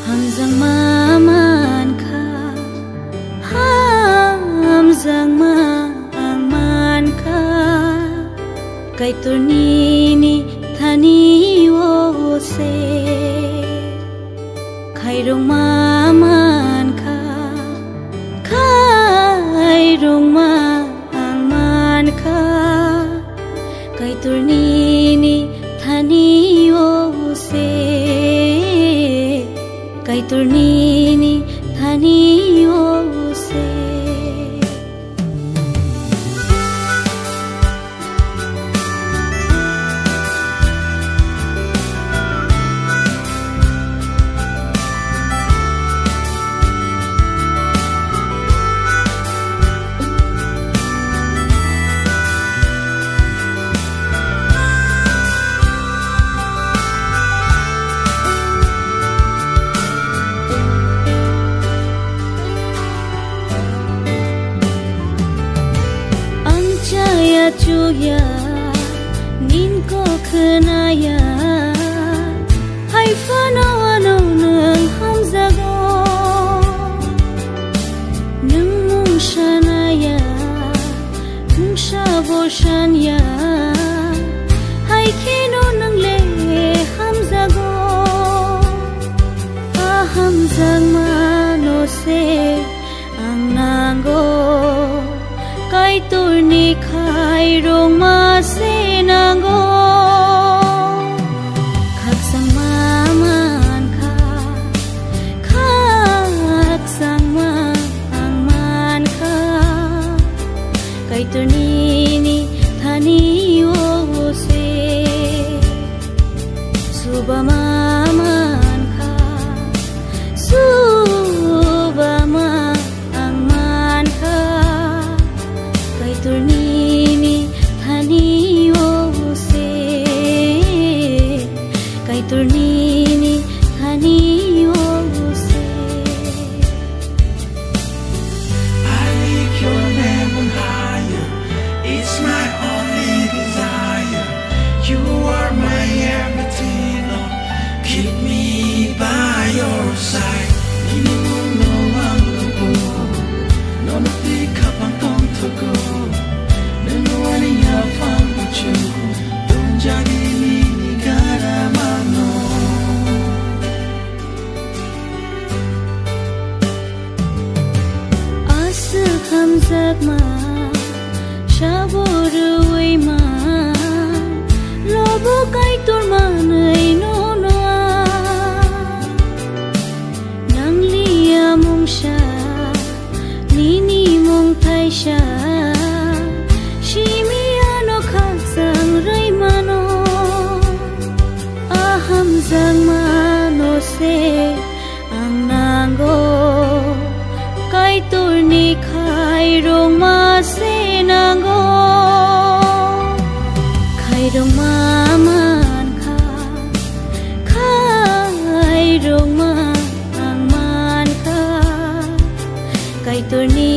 Hamzang maman ka Hamzang man ka Kay turnini thani wo se Khairong maman ka Khairong man ka Kay turnini thani wo se Kay turnini thani wo se Cuya nin ko khenaya hai fanawano nang hamzago nang mung shanaya mung shabo shanya hai kino nang le hamzago hamzang mano se ang nango Kay turni khairong masinango Kagsang maman ka Kagsang man ka Kay turnini thani wo se Suba maman ka Suba man ka Turnini thani wo se Kay turnini thani wo se I lift your name on higher. It's my only desire. You are my everything, Lord. Keep me by your side. Ini no one go. No no pick up and come to go. Hamzak ma shaboruwi ma lobo kay turmanay no nang liya mong siya nini mong tay siya shimiyano kagsang ray mano hamzang mano se ang nango kay turni Khairong masinango Khairong maman ka Khairong man ka Kay turni